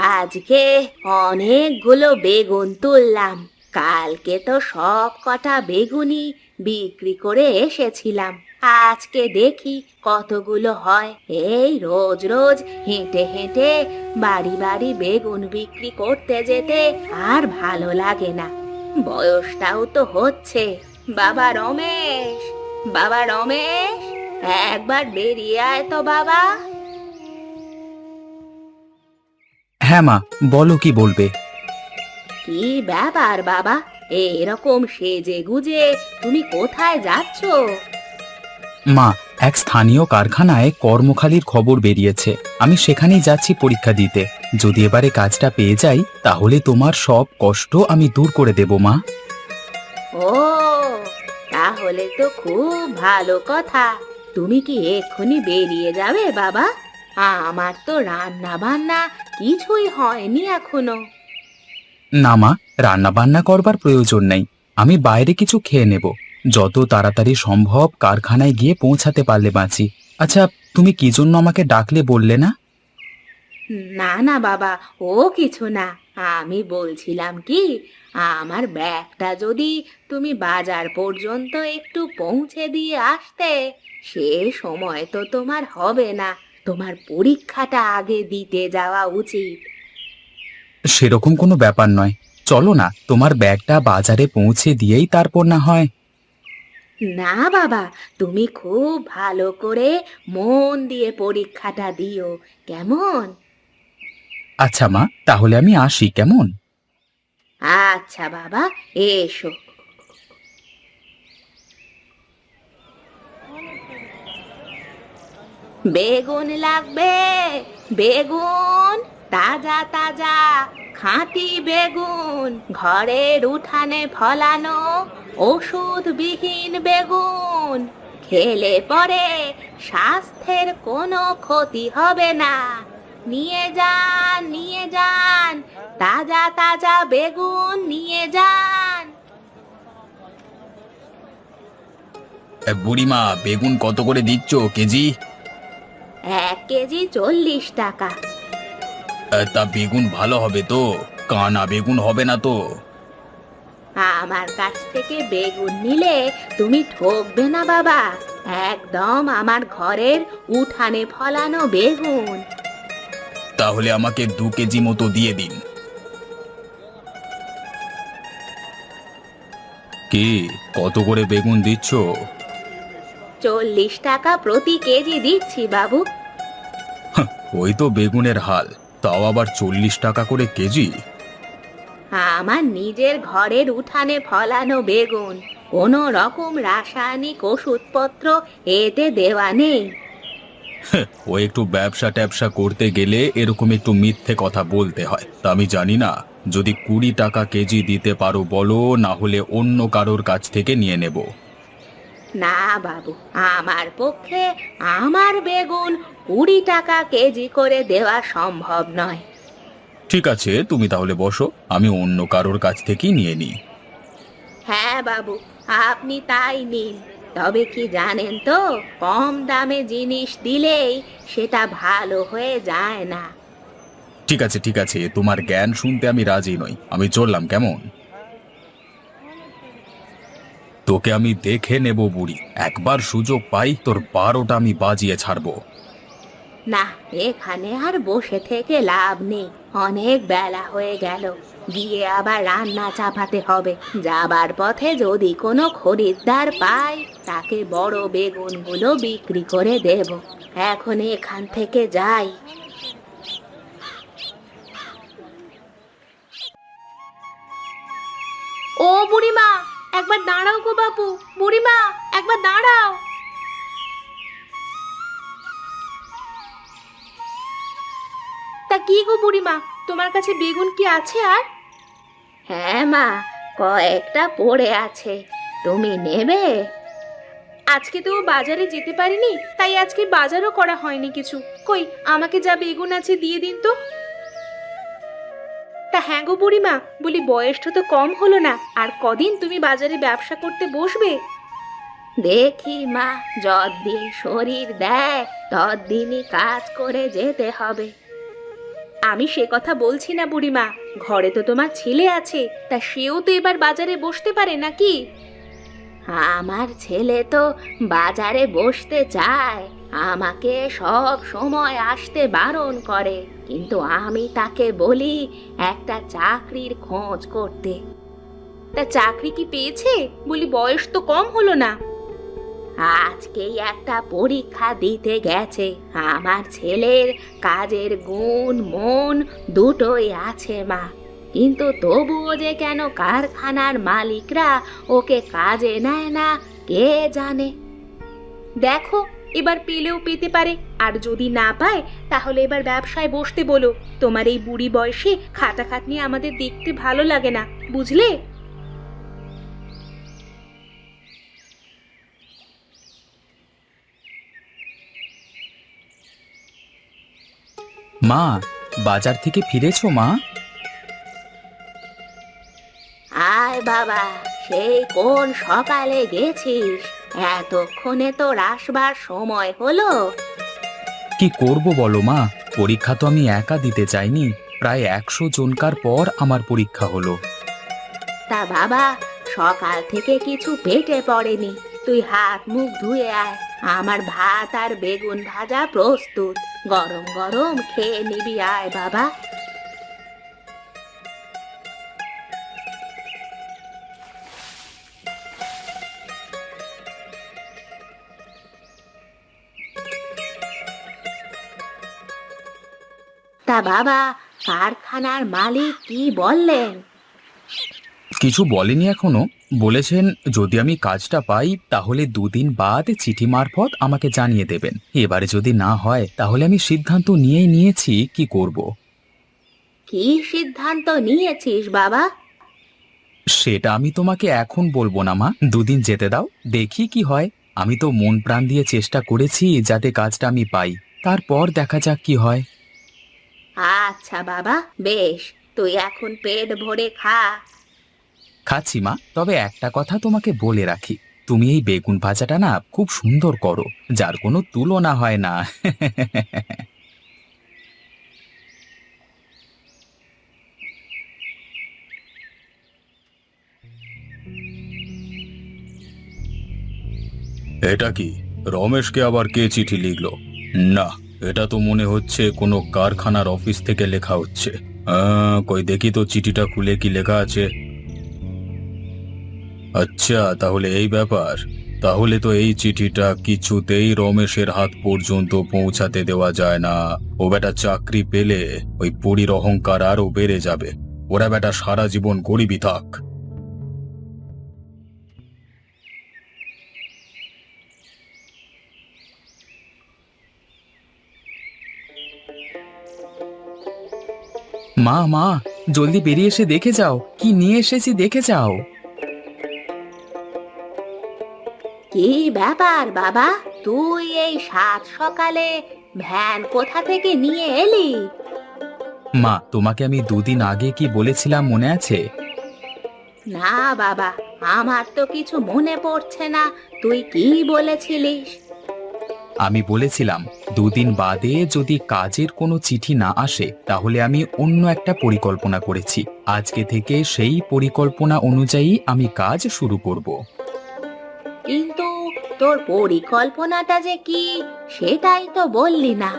আজকে অনেকগুলো বেগুন তুললাম। কালকে তো সব কটা বেগুনই বিক্রি করে এসেছিলাম। আজকে দেখি কতগুলো হয়। এই রোজ রোজ হেঁটে হেঁটে বাড়ি বাড়ি বেগুন বিক্রি করতে যেতে আর ভালো লাগে না। বয়সটাও তো হচ্ছে। বাবা রমেশ, বাবা রমেশ, একবার বেরিয়ে আয় তো বাবা। হ্যাঁ মা, বলো কি বলবে। কি ব্যাপার বাবা, এরকম সেজে গুজে তুমি কোথায় যাচ্ছ? মা, এক স্থানীয় কারখানায় কর্মখালির খবর বেরিয়েছে। আমি সেখানেই যাচ্ছি পরীক্ষা দিতে। যদি এবারে কাজটা পেয়ে যাই তাহলে তোমার সব কষ্ট আমি দূর করে দেব মা। ও, তাহলে তো খুব ভালো কথা। তুমি কি এক্ষুনি বেরিয়ে যাবে বাবা? আমার তো রান্না বান্না কিছুই হয়নি এখনো। না মা, রান্না বান্না করবার প্রয়োজন নেই। আমি বাইরে কিছু খেয়ে নেব। যত তাড়াতাড়ি সম্ভব কারখানায় গিয়ে পৌঁছাতে পারলে বাঁচি। আচ্ছা, তুমি কি জন্য আমাকে ডাকলে বললে না? না না বাবা, ও কিছু না। আমি বলছিলাম কি, আমার ব্যাগটা যদি তুমি বাজার পর্যন্ত একটু পৌঁছে দিয়ে আসতে। সে সময় তো তোমার হবে না। তোমার পরীক্ষাটা আগে দিতে যাওয়া উচিত। সেরকম কোনো ব্যাপার নয়। চলো না, তোমার ব্যাগটা বাজারে পৌঁছে দিয়েই তারপর না হয়। না বাবা, তুমি খুব ভালো করে মন দিয়ে পরীক্ষাটা দিও, কেমন? আচ্ছা মা, তাহলে আমি আসি কেমন। আচ্ছা বাবা, এসো। বেগুন লাগবে, বেগুন, তাজা তাজা খাঁটি বেগুন, ঘরের উঠানে ফলানো ওষুধবিহীন বেগুন। খেলে পরে স্বাস্থ্যের কোনো ক্ষতি হবে না। নিয়ে যান, নিয়ে যান, তাজা তাজা বেগুন নিয়ে যান। বুড়িমা, বেগুন কত করে দিচ্ছ কেজি? 1 কেজি 40 টাকা। তা বেগুন ভালো হবে তো? কানা বেগুন হবে না তো? আমার কাছ থেকে বেগুন নিলে তুমি ঠকবে না বাবা। একদম আমার ঘরের উঠানে ফলানো বেগুন। তাহলে আমাকে 2 কেজি মতো দিয়ে দিন। কি, কত করে বেগুন দিচ্ছ? 40 টাকা প্রতি কেজি দিচ্ছি বাবু। ওই তো বেগুনের হাল, তাও আবার 40 টাকা করে কেজি। আমার নিজের ঘরের উঠানে ফলানো বেগুন, কোনো রকম রাসায়নিক ওষুধপত্র এতে দেওয়া নেই। ও একটু ব্যবসা ট্যাবসা করতে গেলে এরকম একটু মিথ্যে কথা বলতে হয়, তা আমি জানি না। যদি 20 টাকা কেজি দিতে পারো বলো, না হলে অন্য কারোর কাছ থেকে নিয়ে নেব। না বাবু, আমার পক্ষে আমার বেগুন 20 টাকা কেজি করে দেওয়া সম্ভব নয়। ঠিক আছে, তুমি তাহলে বসো, আমি অন্য কারোর কাছ থেকেই নিয়ে নিই। হ্যাঁ বাবু, আপনি তাই নিন। তবে কি জানেন তো, কম দামে জিনিস দিলেই সেটা ভালো হয়ে যায় না। ঠিক আছে ঠিক আছে, তোমার জ্ঞান শুনতে আমি রাজি নই। আমি চললাম কেমন। তোকে আমি দেখে নেব বুড়ি। একবার সুযোগ পাই তোর 12টা আমি বাজিয়ে ছাড়বো। না, এখানে আর বসে থেকে লাভ নেই। অনেক বেলা হয়ে গেল। গিয়ে আবার রান্না চাপাতে হবে। যাবার পথে যদি কোনো খরিদ্দার পাই, তাকে বড় বেগুনগুলো বিক্রি করে দেব। এখন এখান থেকে যাই। ও বুড়িমা, একবার দাঁড়াও গো বাপু। বুড়িমা, একবার দাঁড়াও। তা কি গো বুড়িমা, তোমার কাছে বেগুন কি আছে আর? হ্যাঁ মা, কয়েকটা পড়ে আছে। তুমি নেবে? আজকে তো বাজারে যেতে পারিনি, তাই আজকে বাজারও করা হয়নি কিছু। কই, আমাকে যা বেগুন আছে দিয়ে দিন তো। তা হ্যাঁ গো বুড়িমা, বলি বয়সটা তো কম হলো না, আর কদিন তুমি বাজারে ব্যবসা করতে বসবে? দেখি মা, যতদিন শরীর দেয় ততদিনই কাজ করে যেতে হবে। আমি সে কথা বলছি না বুড়িমা, ঘরে তো তোমার ছেলে আছে, তা সেও তো এবার বাজারে বসতে পারে নাকি? আমার ছেলে তো বাজারে বসতে চায়, আমাকে সব সময় আসতে বারণ করে, কিন্তু আমি তাকে বলি একটা চাকরির খোঁজ করতে। তা চাকরি কি পেয়েছে? বলি বয়স তো কম হলো না। আজকেই একটা পরীক্ষা দিতে গেছে। আমার ছেলের কাজের গুণ মন দুটোই আছে মা, কিন্তু তবুও যে কেন কারখানার মালিকরা ওকে কাজে নেয় না কে জানে। দেখো, এবার পেলেও পেতে পারে, আর যদি না পায় তাহলে এবার ব্যবসায় বসতে বলো। তোমার এই বুড়ি বয়সে খাটাখাটনি আমাদের দেখতে ভালো লাগে না, বুঝলে? মা, বাজার থেকে ফিরেছো মা? আয় বাবা, সেই কোন সকালে গেছিস, এতক্ষণে তো আসবার সময় হলো। কি করব বলো মা, পরীক্ষা তো আমি একা দিতে চাইনি, প্রায় 100 জনকার পর আমার পরীক্ষা হলো। তা বাবা, সকাল থেকে কিছু পেটে পড়েনি, তুই হাত মুখ ধুয়ে আয়, আমার ভাত আর বেগুন ভাজা প্রস্তুত, গরম গরম খেয়ে নিবি, আয় বাবা। তা বাবা, কারখানার মালিক কি বললেন? কিছু বলেনি এখনো, বলেছেন যদি আমি কাজটা পাই তাহলে 2 দিন বাদ চিঠি মারফত আমাকে জানিয়ে দেবেন। এবারে যদি না হয় তাহলে আমি সিদ্ধান্ত নিয়েই নিয়েছি কি করব। কি সিদ্ধান্ত নিয়েছিস বাবা? সেটা আমি তোমাকে এখন বলবো না মা, 2 দিন যেতে দাও, দেখি কি হয়। আমি তো মন প্রাণ দিয়ে চেষ্টা করেছি যাতে কাজটা আমি পাই, তারপর দেখা যাক কি হয়। আচ্ছা বাবা, বেশ, তুই এখন পেট ভরে খা। খাচ্ছি মা, তবে একটা কথা তোমাকে বলে রাখি, তুমি এই বেগুন ভাজাটা না খুব সুন্দর করো, যার কোনো তুলনা হয় না। এটা কি, রমেশকে আবার কে চিঠি লিখলো? না, এটা তো মনে হচ্ছে কোনো কারখানার অফিস থেকে লেখা হচ্ছে। কই দেখি তো চিঠিটা খুলে কি লেখা আছে। আচ্ছা, তাহলে এই ব্যাপার। তাহলে তো এই চিঠিটা কিছুতেই রমেশের হাত পর্যন্ত পৌঁছাতে দেওয়া যায় না। ও বেটা চাকরি পেলে ওই বুড়ির অহংকার আরও বেড়ে যাবে। ওরা বেটা সারা জীবন গরিবই থাক। মা মা, জলদি বেরিয়ে এসে দেখে যাও কি নিয়ে এসেছি, দেখে যাও। কি ব্যাপার বাবা, তুই এই সাত সকালে ভ্যান কোথা থেকে নিয়ে এলি? মা, তোমাকে আমি 2 দিন আগে কি বলেছিলাম মনে আছে? না বাবা, আমার তো কিছু মনে পড়ছে না, তুই কি বলেছিলিস? আমি বলেছিলাম 2 দিন বাদে যদি কাজের কোনো চিঠি না আসে তাহলে আমি অন্য একটা পরিকল্পনা করেছি। আজকে থেকে সেই পরিকল্পনা অনুযায়ী আমি কাজ শুরু করব। কিন্তু তোর পরিকল্পনাটা যে কি সেটাই তো বললি না।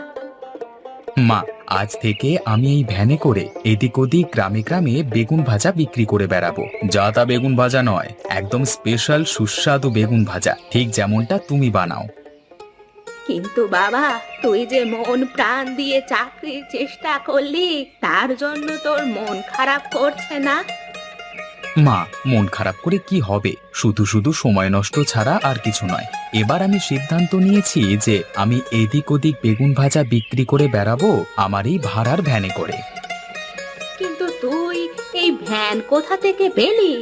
মা, আজ থেকে আমি এই ভ্যানে করে এদিক ওদিক গ্রামে গ্রামে বেগুন ভাজা বিক্রি করে বেড়াবো। যা তা বেগুন ভাজা নয়, একদম স্পেশাল সুস্বাদু বেগুন ভাজা, ঠিক যেমনটা তুমি বানাও। কিন্তু বাবা, তুই যে মন প্রাণ দিয়ে চাকরির চেষ্টা করলি, তার জন্য তোর মন খারাপ করছে না? মা, মন খারাপ করে কি হবে, শুধু শুধু সময় নষ্ট ছাড়া আর কিছু নয়। এবার আমি সিদ্ধান্ত নিয়েছি যে আমি এদিক ওদিক বেগুন ভাজা বিক্রি করে বেড়াবো আমার এই ভাড়ার ভ্যানে করে। কিন্তু তুই এই ভ্যান কোথা থেকে পেলি?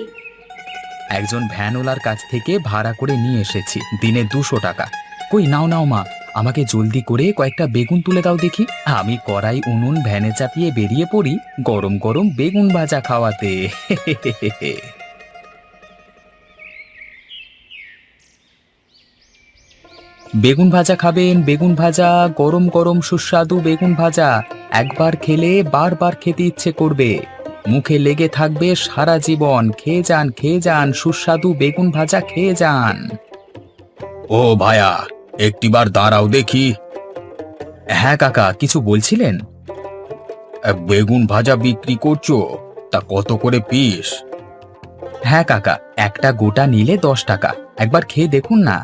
একজন ভ্যানওয়ালার কাছ থেকে ভাড়া করে নিয়ে এসেছি, দিনে 200 টাকা। কই নাও নাও মা, আমাকে জলদি করে কয়েকটা বেগুন তুলে দাও দেখি। আমি কড়াই উনুন ভ্যানে চাপিয়ে বেরিয়ে পড়ি গরম গরম বেগুন ভাজা খাওয়াতে। বেগুন ভাজা খাবেন? বেগুন ভাজা, গরম গরম সুস্বাদু বেগুন ভাজা। একবার খেলে বারবার খেতে ইচ্ছে করবে, মুখে লেগে থাকবে সারা জীবন। খেয়ে যান সুস্বাদু বেগুন ভাজা, খেয়ে যান। ও ভায়া, একটিবার দাঁড়াও দেখি। হ্যাঁ কাকা, কিছু বলছিলেন? বেগুন ভাজা বিক্রি করছো? তা কত করে পিস? হ্যাঁ কাকা, একটা গোটা নিলে 10 টাকা। একবার খেয়ে দেখুন না।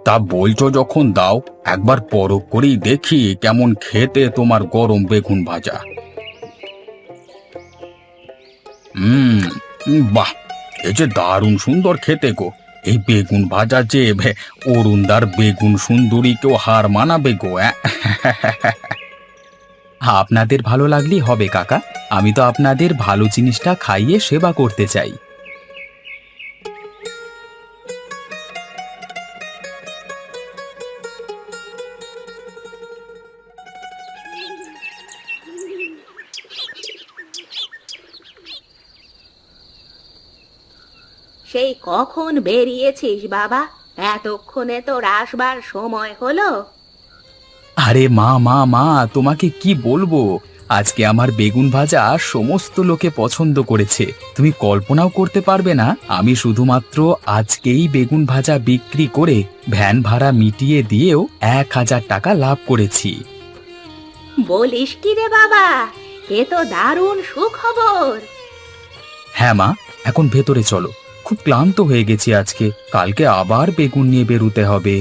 তা বলছো যখন দাও, একবার পরখ করেই দেখি কেমন খেতে তোমার গরম বেগুন ভাজা। হুম, বাহ, এ যে দারুণ সুন্দর খেতে গো। এই বেগুন ভাজা যে অরুণদার বেগুন সুন্দরীকেও হার মানাবে গো। আপনাদের ভালো লাগলেই হবে কাকা, আমি তো আপনাদের ভালো জিনিসটা খাইয়ে সেবা করতে চাই। সেই কখন বেরিয়েছিস বাবা? এতক্ষণে তোর আসবার সময় হলো? আরে মা মা মা, তোমাকে কি বলবো, আজকে আমার বেগুন ভাজা সমস্ত লোকে পছন্দ করেছে। তুমি কল্পনাও করতে পারবে না, আমি শুধুমাত্র আজকেই বেগুন ভাজা বিক্রি করে ভ্যান ভাড়া মিটিয়ে দিয়েও 1000 টাকা লাভ করেছি। বলিস কি রে বাবা, এ তো দারুণ সুখবর। হ্যাঁ মা, এখন ভেতরে চলো, খুব ক্লান্ত হয়ে গেছি আজকে, কালকে আবার বেগুন নিয়ে বেরুতে হবে।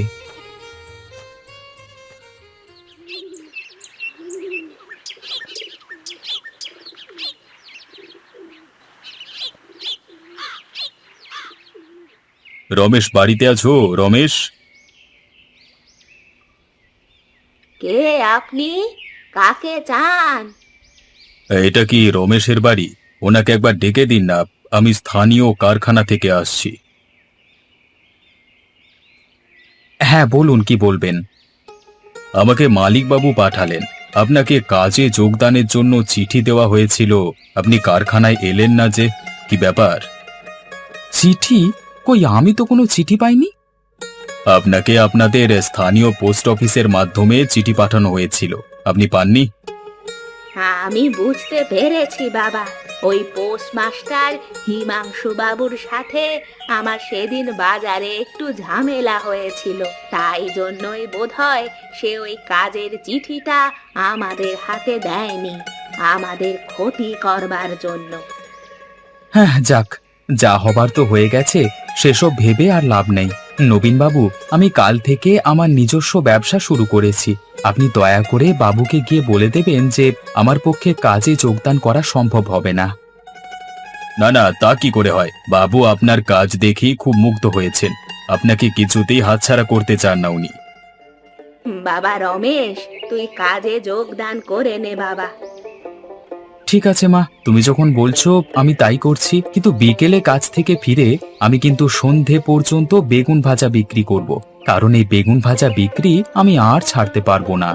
রমেশ বাড়িতে আছো? রমেশ? কে আপনি? কাকে চান? এটা কি রমেশের বাড়ি? ওনাকে একবার ডেকে দিন না, আমি স্থানীয় কারখানা থেকে আসছি। হ্যাঁ বলুন, কি বলবেন? আমাকে মালিকবাবু পাঠালেন, আপনাকে কাজে যোগদানের জন্য চিঠি দেওয়া হয়েছিল। আপনি কারখানায় এলেন না যে, কি ব্যাপার? চিঠি? কই, আমি তো কোনো চিঠি পাইনি। আপনাকে আপনাদের স্থানীয় পোস্ট অফিসের মাধ্যমে চিঠি পাঠানো হয়েছিল, আপনি পাননি? আমি বুঝতে পেরেছি বাবা, ওই পোস্টমাস্টার হিমাংশু বাবুর সাথে আমার সেদিন বাজারে একটু ঝামেলা হয়েছিল, তাই জন্যই বোধহয় সে ওই কাজের চিঠিটা আমাদের হাতে দেয়নি, আমাদের ক্ষতি করবার জন্য। হ্যাঁ যাক, যা হবার তো হয়ে গেছে, সেসব ভেবে আর লাভ নেই। নবীনবাবু, আমি কাল থেকে আমার নিজস্ব ব্যবসা শুরু করেছি। আপনি দয়া করে বাবুকে গিয়ে বলে দেবেন যে আমার পক্ষে কাজে যোগদান করা সম্ভব হবে না। না না, তা কি করে হয়, বাবু আপনার কাজ দেখেই খুব মুগ্ধ হয়েছেন, আপনাকে কিছুতেই হাতছাড়া করতে চান না উনি। বাবা রমেশ, তুই কাজে যোগদান করে নে বাবা। ঠিক আছে মা, তুমি যখন বলছো আমি তাই করছি, কিন্তু বিকেলে কাজ থেকে ফিরে আমি কিন্তু সন্ধে পর্যন্ত বেগুন ভাজা বিক্রি করব, কারণ এই বেগুন ভাজা বিক্রি আমি আর ছাড়তে পারবো না।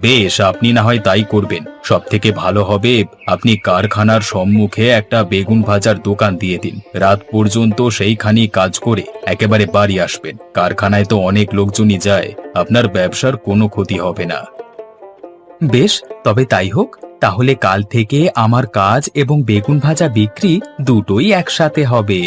বেশ, আপনি না হয় তাই করবেন। সব থেকে ভালো হবে আপনি কারখানার সম্মুখে একটা বেগুন ভাজার দোকান দিয়ে দিন, রাত পর্যন্ত সেইখানেই কাজ করে একেবারে বাড়ি আসবেন। কারখানায় তো অনেক লোকজনই যায়, আপনার ব্যবসার কোনো ক্ষতি হবে না। বেশ, তবে তাই হোক, তাহলে কাল থেকে আমার কাজ এবং বেগুন ভাজা বিক্রি দুটোই একসাথে হবে।